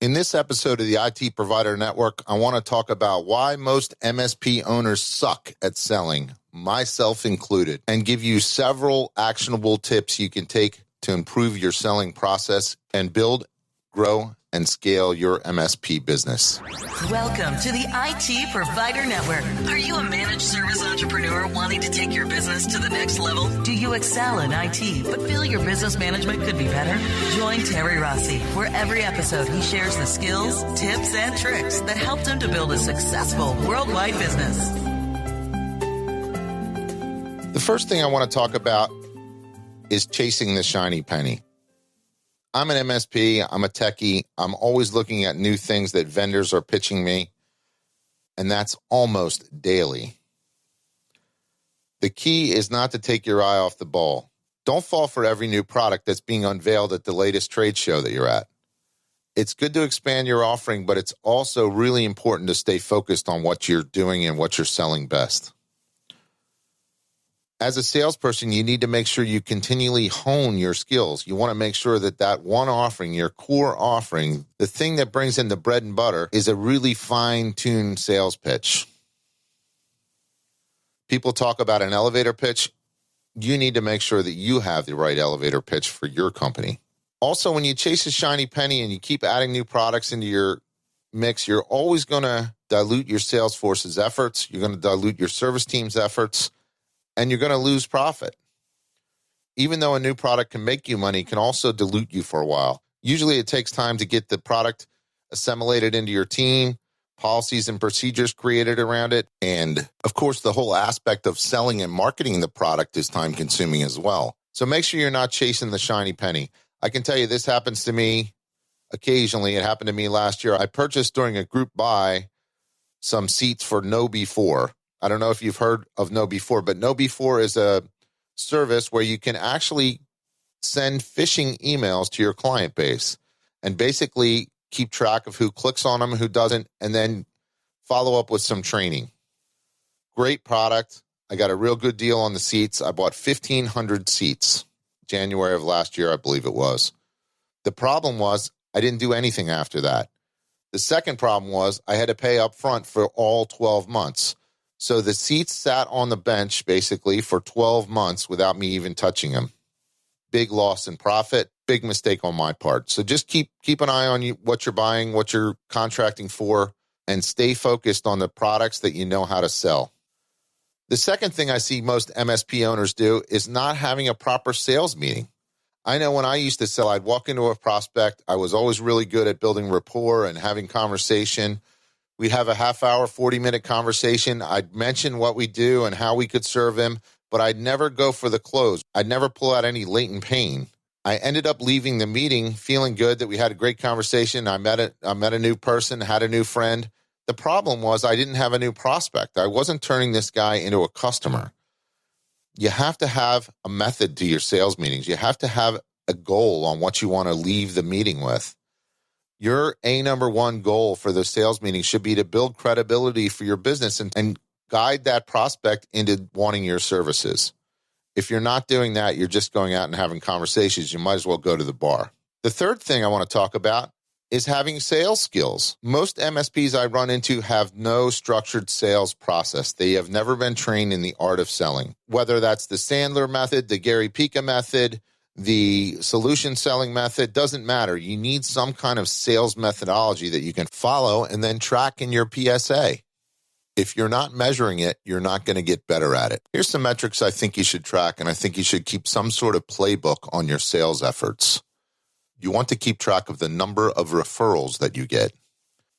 In this episode of the IT Provider Network, I want to talk about why most MSP owners suck at selling, myself included, and give you several actionable tips you can take to improve your selling process and build, grow, and scale your MSP business. Welcome to the IT Provider Network. Are you a managed service entrepreneur wanting to take your business to the next level? Do you excel in IT but feel your business management could be better? Join Terry Rossi, where every episode he shares the skills, tips, and tricks that helped him to build a successful worldwide business. The first thing I want to talk about is chasing the shiny penny. I'm an MSP, I'm a techie, I'm always looking at new things that vendors are pitching me, and that's almost daily. The key is not to take your eye off the ball. Don't fall for every new product that's being unveiled at the latest trade show that you're at. It's good to expand your offering, but it's also really important to stay focused on what you're doing and what you're selling best. As a salesperson, you need to make sure you continually hone your skills. You want to make sure that one offering, your core offering, the thing that brings in the bread and butter, is a really fine-tuned sales pitch. People talk about an elevator pitch. You need to make sure that you have the right elevator pitch for your company. Also, when you chase a shiny penny and you keep adding new products into your mix, you're always going to dilute your sales force's efforts. You're going to dilute your service team's efforts. And you're going to lose profit. Even though a new product can make you money, it can also dilute you for a while. Usually it takes time to get the product assimilated into your team, policies and procedures created around it. And of course, the whole aspect of selling and marketing the product is time consuming as well. So make sure you're not chasing the shiny penny. I can tell you this happens to me occasionally. It happened to me last year. I purchased during a group buy some seats for KnowBe4. I don't know if you've heard of KnowBe4, but KnowBe4 is a service where you can actually send phishing emails to your client base and basically keep track of who clicks on them, who doesn't, and then follow up with some training. Great product. I got a real good deal on the seats. I bought 1,500 seats, January of last year, I believe it was. The problem was I didn't do anything after that. The second problem was I had to pay up front for all 12 months. So the seats sat on the bench basically for 12 months without me even touching them. Big loss in profit, big mistake on my part. So just keep an eye on what you're buying, what you're contracting for, and stay focused on the products that you know how to sell. The second thing I see most MSP owners do is not having a proper sales meeting. I know when I used to sell, I'd walk into a prospect. I was always really good at building rapport and having conversation. We'd have a half-hour, 40-minute conversation. I'd mention what we do and how we could serve him, but I'd never go for the close. I'd never pull out any latent pain. I ended up leaving the meeting feeling good that we had a great conversation. I met a new person, had a new friend. The problem was I didn't have a new prospect. I wasn't turning this guy into a customer. You have to have a method to your sales meetings. You have to have a goal on what you want to leave the meeting with. Your number one goal for the sales meeting should be to build credibility for your business and guide that prospect into wanting your services. If you're not doing that, you're just going out and having conversations. You might as well go to the bar. The third thing I want to talk about is having sales skills. Most MSPs I run into have no structured sales process. They have never been trained in the art of selling, whether that's the Sandler method, the Gary Pica method, the solution selling method, doesn't matter. You need some kind of sales methodology that you can follow and then track in your PSA. If you're not measuring it, you're not going to get better at it. Here's some metrics I think you should track, and I think you should keep some sort of playbook on your sales efforts. You want to keep track of the number of referrals that you get.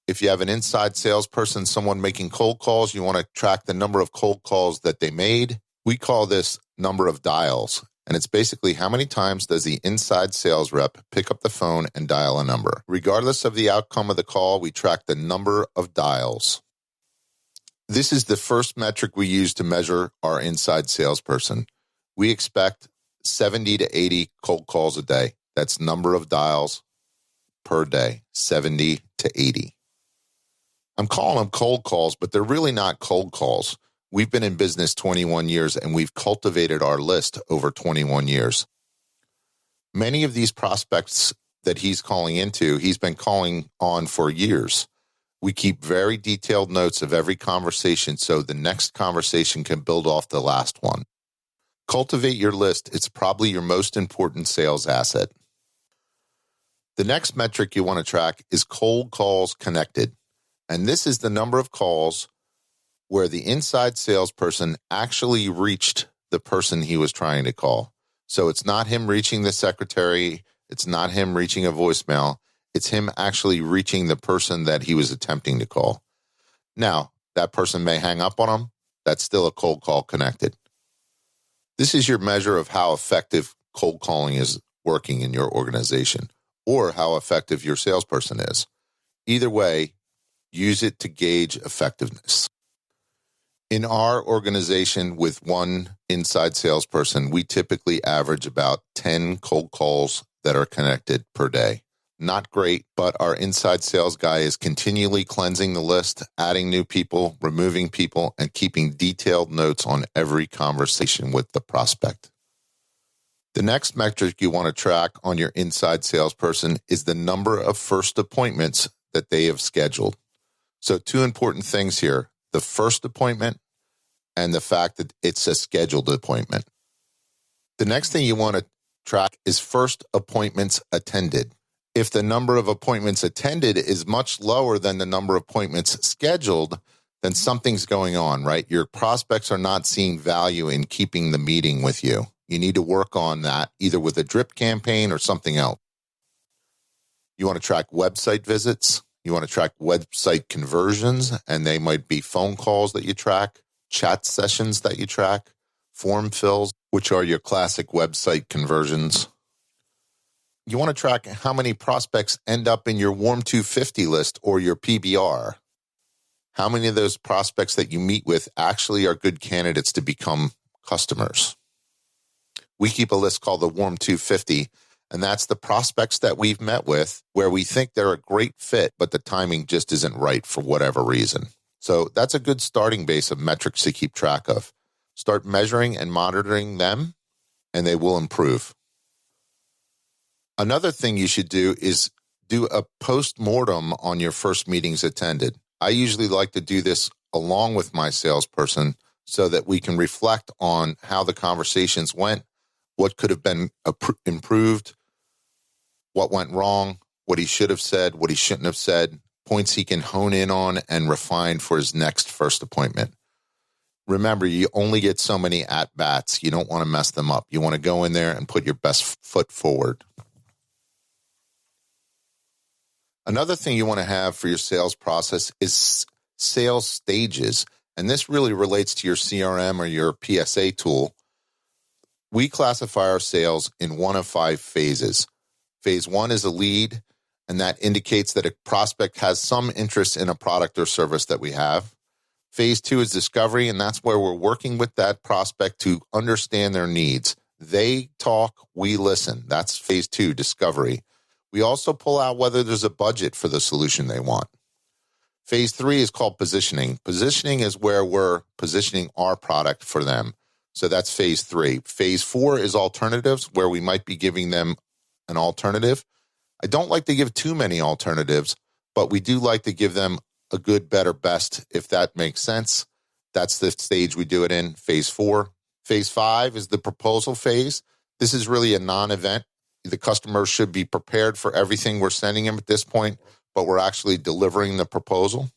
If you have an inside salesperson, someone making cold calls, you want to track the number of cold calls that they made. We call this number of dials. And it's basically how many times does the inside sales rep pick up the phone and dial a number. Regardless of the outcome of the call, we track the number of dials. This is the first metric we use to measure our inside salesperson. We expect 70 to 80 cold calls a day. That's number of dials per day, 70 to 80. I'm calling them cold calls, but they're really not cold calls. We've been in business 21 years, and we've cultivated our list over 21 years. Many of these prospects that he's calling into, he's been calling on for years. We keep very detailed notes of every conversation so the next conversation can build off the last one. Cultivate your list. It's probably your most important sales asset. The next metric you want to track is cold calls connected. And this is the number of calls where the inside salesperson actually reached the person he was trying to call. So it's not him reaching the secretary. It's not him reaching a voicemail. It's him actually reaching the person that he was attempting to call. Now, that person may hang up on him. That's still a cold call connected. This is your measure of how effective cold calling is working in your organization or how effective your salesperson is. Either way, use it to gauge effectiveness. In our organization with one inside salesperson, we typically average about 10 cold calls that are connected per day. Not great, but our inside sales guy is continually cleansing the list, adding new people, removing people, and keeping detailed notes on every conversation with the prospect. The next metric you want to track on your inside salesperson is the number of first appointments that they have scheduled. So 2 important things here, the first appointment and the fact that it's a scheduled appointment. The next thing you want to track is first appointments attended. If the number of appointments attended is much lower than the number of appointments scheduled, then something's going on, right? Your prospects are not seeing value in keeping the meeting with you. You need to work on that either with a drip campaign or something else. You want to track website visits. You want to track website conversions, and they might be phone calls that you track, chat sessions that you track, form fills, which are your classic website conversions. You want to track how many prospects end up in your Warm 250 list or your PBR. How many of those prospects that you meet with actually are good candidates to become customers? We keep a list called the Warm 250, and that's the prospects that we've met with where we think they're a great fit, but the timing just isn't right for whatever reason. So that's a good starting base of metrics to keep track of. Start measuring and monitoring them, and they will improve. Another thing you should do is do a post-mortem on your first meetings attended. I usually like to do this along with my salesperson so that we can reflect on how the conversations went, what could have been improved, what went wrong, what he should have said, what he shouldn't have said, points he can hone in on and refine for his next first appointment. Remember, you only get so many at-bats. You don't want to mess them up. You want to go in there and put your best foot forward. Another thing you want to have for your sales process is sales stages. And this really relates to your CRM or your PSA tool. We classify our sales in one of 5 phases. Phase 1 is a lead, and that indicates that a prospect has some interest in a product or service that we have. Phase 2 is discovery, and that's where we're working with that prospect to understand their needs. They talk, we listen. That's phase 2, discovery. We also pull out whether there's a budget for the solution they want. Phase 3 is called positioning. Positioning is where we're positioning our product for them. So that's phase 3. Phase 4 is alternatives, where we might be giving them an alternative. I don't like to give too many alternatives, but we do like to give them a good, better, best, if that makes sense. That's the stage we do it in, phase 4. Phase 5 is the proposal phase. This is really a non-event. The customer should be prepared for everything we're sending them at this point, but we're actually delivering the proposal.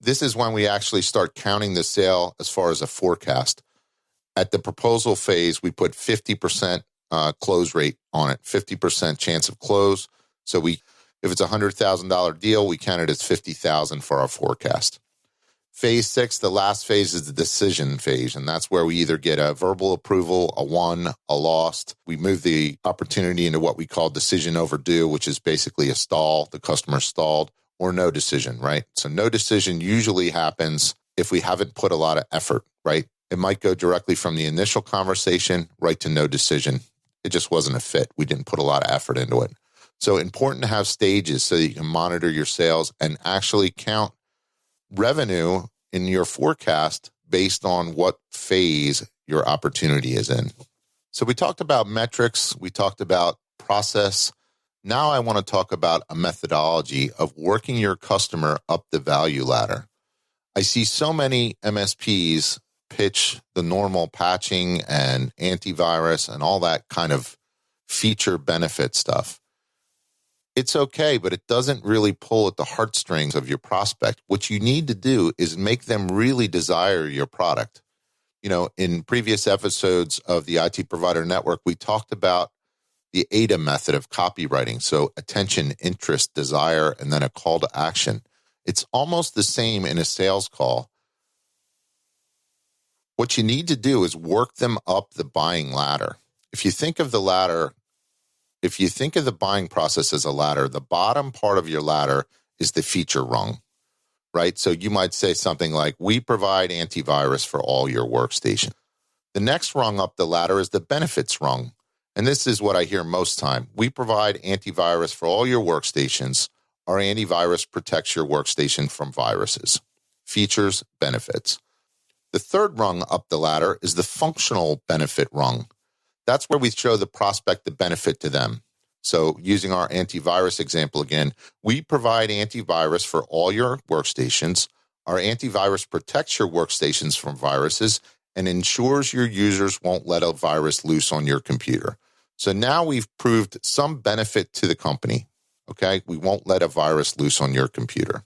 This is when we actually start counting the sale as far as a forecast. At the proposal phase, we put 50% close rate on it, 50% chance of close. So if it's a $100,000 deal, we count it as $50,000 for our forecast. Phase 6, the last phase, is the decision phase, and that's where we either get a verbal approval, a won, a lost. We move the opportunity into what we call decision overdue, which is basically a stall, the customer stalled, or no decision, right? So no decision usually happens if we haven't put a lot of effort, right? It might go directly from the initial conversation right to no decision. It just wasn't a fit. We didn't put a lot of effort into it. So important to have stages so that you can monitor your sales and actually count revenue in your forecast based on what phase your opportunity is in. So we talked about metrics. We talked about process. Now I want to talk about a methodology of working your customer up the value ladder. I see so many MSPs pitch the normal patching and antivirus and all that kind of feature benefit stuff. It's okay, but it doesn't really pull at the heartstrings of your prospect. What you need to do is make them really desire your product. You know, in previous episodes of the IT Provider Network, we talked about the ADA method of copywriting. So attention, interest, desire, and then a call to action. It's almost the same in a sales call. What you need to do is work them up the buying ladder. If you think of the ladder, if you think of the buying process as a ladder, the bottom part of your ladder is the feature rung, right? So you might say something like, we provide antivirus for all your workstation. The next rung up the ladder is the benefits rung. And this is what I hear most time. We provide antivirus for all your workstations. Our antivirus protects your workstation from viruses. Features, benefits. The third rung up the ladder is the functional benefit rung. That's where we show the prospect the benefit to them. So using our antivirus example again, we provide antivirus for all your workstations. Our antivirus protects your workstations from viruses and ensures your users won't let a virus loose on your computer. So now we've proved some benefit to the company, okay? We won't let a virus loose on your computer.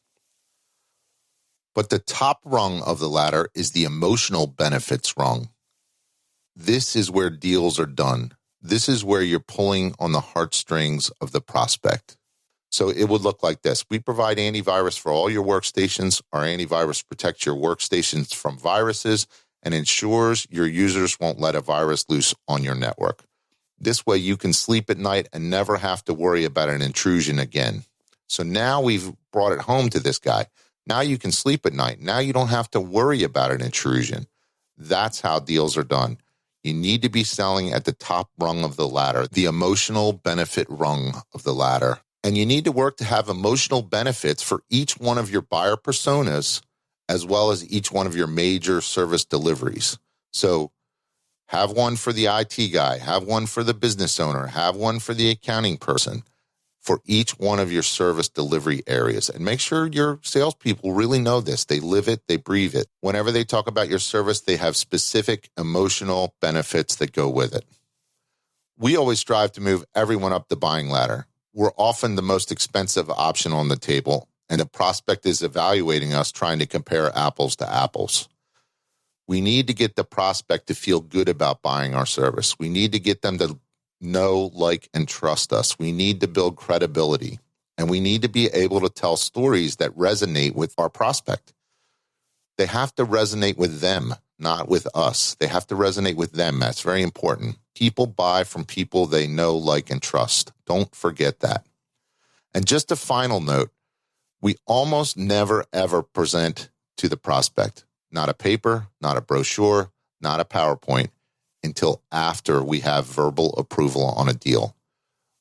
But the top rung of the ladder is the emotional benefits rung. This is where deals are done. This is where you're pulling on the heartstrings of the prospect. So it would look like this. We provide antivirus for all your workstations. Our antivirus protects your workstations from viruses and ensures your users won't let a virus loose on your network. This way you can sleep at night and never have to worry about an intrusion again. So now we've brought it home to this guy. Now you can sleep at night. Now you don't have to worry about an intrusion. That's how deals are done. You need to be selling at the top rung of the ladder, the emotional benefit rung of the ladder. And you need to work to have emotional benefits for each one of your buyer personas, as well as each one of your major service deliveries. So have one for the IT guy, have one for the business owner, have one for the accounting person, for each one of your service delivery areas. And make sure your salespeople really know this. They live it, they breathe it. Whenever they talk about your service, they have specific emotional benefits that go with it. We always strive to move everyone up the buying ladder. We're often the most expensive option on the table, and the prospect is evaluating us, trying to compare apples to apples. We need to get the prospect to feel good about buying our service. We need to get them to know, like, and trust us. We need to build credibility, and we need to be able to tell stories that resonate with our prospect. They have to resonate with them, not with us. They have to resonate with them. That's very important. People buy from people they know, like, and trust. Don't forget that. And just a final note, we almost never, ever present to the prospect. Not a paper, not a brochure, not a PowerPoint, until after we have verbal approval on a deal.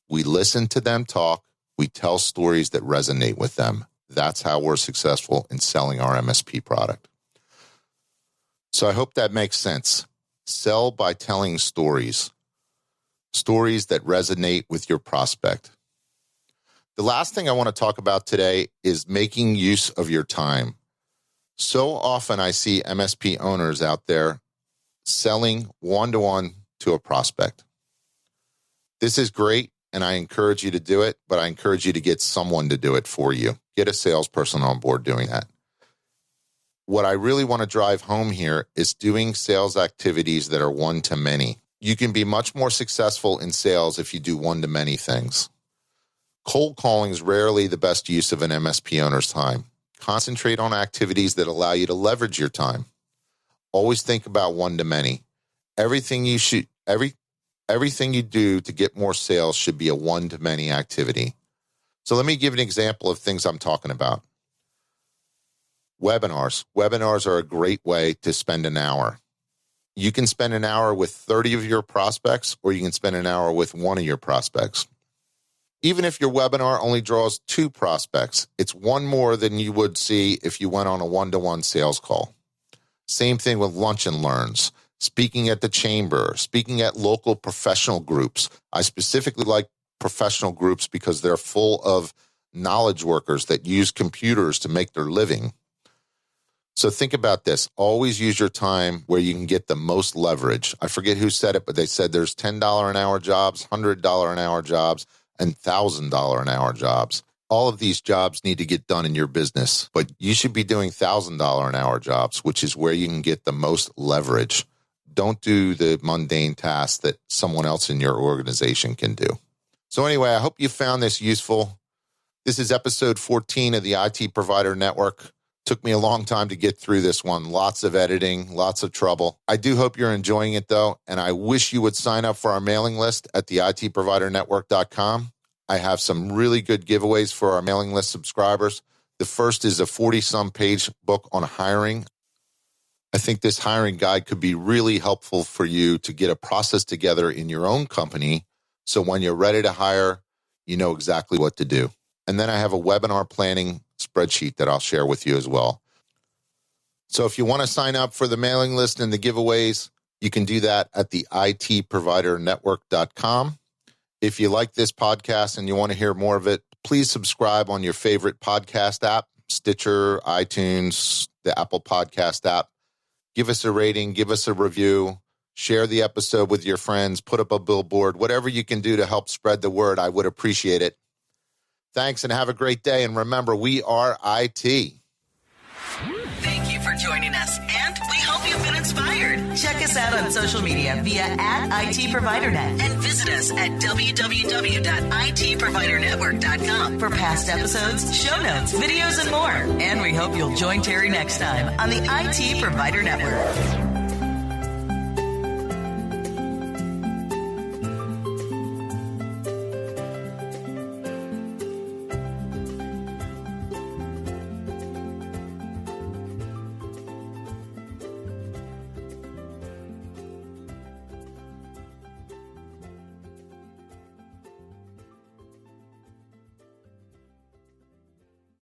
We listen to them talk. We tell stories that resonate with them. That's how we're successful in selling our MSP product. So I hope that makes sense. Sell by telling stories, stories that resonate with your prospect. The last thing I want to talk about today is making use of your time. So often I see MSP owners out there selling one-to-one to a prospect. This is great, and I encourage you to do it, but I encourage you to get someone to do it for you. Get a salesperson on board doing that. What I really want to drive home here is doing sales activities that are one-to-many. You can be much more successful in sales if you do one-to-many things. Cold calling is rarely the best use of an MSP owner's time. Concentrate on activities that allow you to leverage your time. Always think about one-to-many. Everything you do to get more sales should be a one-to-many activity. So let me give an example of things I'm talking about. Webinars. Webinars are a great way to spend an hour. You can spend an hour with 30 of your prospects, or you can spend an hour with one of your prospects. Even if your webinar only draws 2 prospects, it's one more than you would see if you went on a one-to-one sales call. Same thing with lunch and learns, speaking at the chamber, speaking at local professional groups. I specifically like professional groups because they're full of knowledge workers that use computers to make their living. So think about this. Always use your time where you can get the most leverage. I forget who said it, but they said there's $10 an hour jobs, $100 an hour jobs, and $1,000 an hour jobs. All of these jobs need to get done in your business, but you should be doing $1,000 an hour jobs, which is where you can get the most leverage. Don't do the mundane tasks that someone else in your organization can do. So anyway, I hope you found this useful. This is episode 14 of the IT Provider Network. Took me a long time to get through this one. Lots of editing, lots of trouble. I do hope you're enjoying it, though, and I wish you would sign up for our mailing list at the ITProviderNetwork.com. I have some really good giveaways for our mailing list subscribers. The first is a 40-some page book on hiring. I think this hiring guide could be really helpful for you to get a process together in your own company so when you're ready to hire, you know exactly what to do. And then I have a webinar planning spreadsheet that I'll share with you as well. So if you want to sign up for the mailing list and the giveaways, you can do that at the ITProviderNetwork.com. If you like this podcast and you want to hear more of it, please subscribe on your favorite podcast app, Stitcher, iTunes, the Apple Podcast app. Give us a rating, give us a review, share the episode with your friends, put up a billboard, whatever you can do to help spread the word. I would appreciate it. Thanks and have a great day. And remember, we are IT. Thank you for joining us, and we hope you've been inspired. Check us out on social media via @ITProviderNet and visit us at www.itprovidernetwork.com for past episodes, show notes, videos, and more. And we hope you'll join Terry next time on the IT Provider Network.